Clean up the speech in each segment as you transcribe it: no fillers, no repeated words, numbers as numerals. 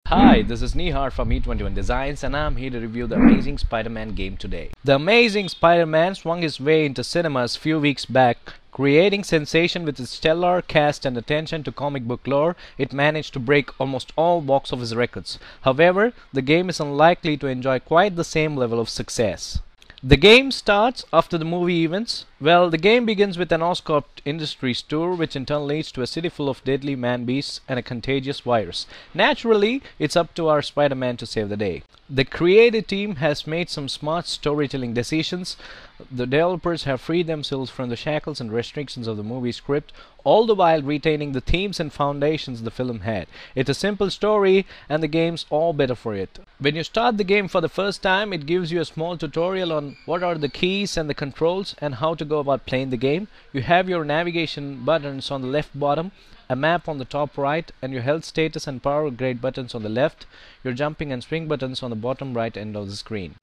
Hi, this is Nihar from E21 Designs and I'm here to review the Amazing Spider-Man game today. The Amazing Spider-Man swung his way into cinemas few weeks back, creating sensation with its stellar cast and attention to comic book lore. It managed to break almost all box office records. However, the game is unlikely to enjoy quite the same level of success. The game starts after the movie events. Well, the game begins with an Oscorp Industries tour, which in turn leads to a city full of deadly man-beasts and a contagious virus. Naturally, it's up to our Spider-Man to save the day. The creative team has made some smart storytelling decisions. The developers have freed themselves from the shackles and restrictions of the movie script, all the while retaining the themes and foundations the film had. It's a simple story, and the game's all better for it. When you start the game for the first time, it gives you a small tutorial on what are the keys and the controls and how to go about playing the game. You have your navigation buttons on the left bottom, a map on the top right, and your health status and power grade buttons on the left, your jumping and swing buttons on the bottom right end of the screen.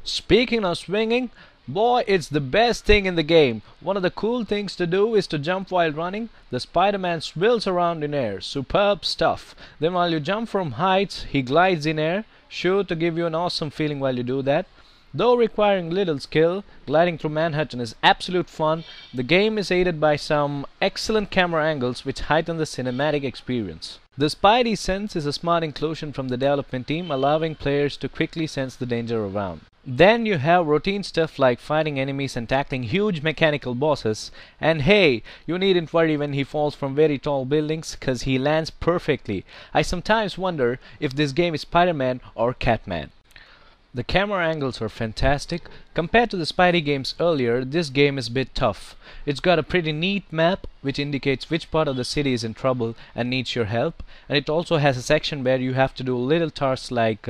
Speaking of swinging, boy, it's the best thing in the game. One of the cool things to do is to jump while running. The Spider-Man swirls around in air. Superb stuff. Then while you jump from heights, he glides in air, sure to give you an awesome feeling while you do that. Though requiring little skill, gliding through Manhattan is absolute fun. The game is aided by some excellent camera angles which heighten the cinematic experience. The Spidey sense is a smart inclusion from the development team, allowing players to quickly sense the danger around. Then you have routine stuff like fighting enemies and tackling huge mechanical bosses. And hey, you needn't worry when he falls from very tall buildings, cause he lands perfectly. I sometimes wonder if this game is Spider-Man or Catman. The camera angles are fantastic. Compared to the Spidey games earlier, this game is a bit tough. It's got a pretty neat map which indicates which part of the city is in trouble and needs your help, and it also has a section where you have to do little tasks like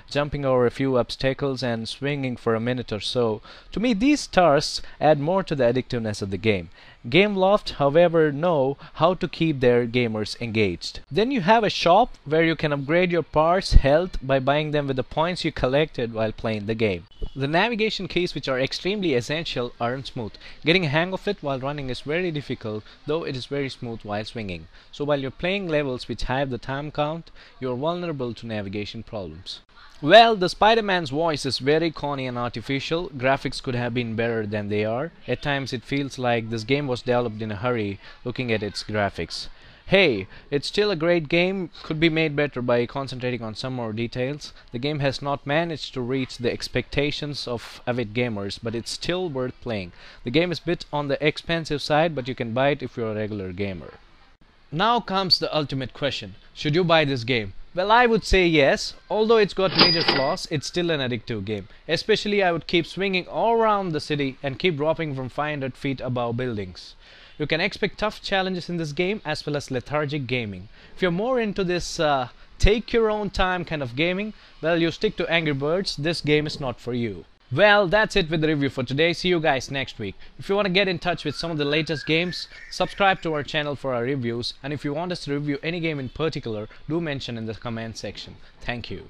jumping over a few obstacles and swinging for a minute or so. To me, these tasks add more to the addictiveness of the game. Gameloft, however, know how to keep their gamers engaged. Then you have a shop where you can upgrade your parts' health by buying them with the points you collected while playing the game. The navigation keys, which are extremely essential, aren't smooth. Getting a hang of it while running is very difficult, though it is very smooth while swinging. So while you're playing levels which have the time count, you're vulnerable to navigation problems. Well, the Spider-Man's voice is very corny and artificial. Graphics could have been better than they are. At times it feels like this game was developed in a hurry looking at its graphics. Hey, it's still a great game, could be made better by concentrating on some more details. The game has not managed to reach the expectations of avid gamers, but it's still worth playing. The game is a bit on the expensive side, but you can buy it if you're a regular gamer. Now comes the ultimate question. Should you buy this game? Well, I would say yes. Although it's got major flaws, it's still an addictive game. Especially I would keep swinging all around the city and keep dropping from 500 feet above buildings. You can expect tough challenges in this game as well as lethargic gaming. If you're more into this take your own time kind of gaming, well, you stick to Angry Birds. This game is not for you. Well, that's it with the review for today. See you guys next week. If you want to get in touch with some of the latest games, subscribe to our channel for our reviews. And if you want us to review any game in particular, do mention in the comment section. Thank you.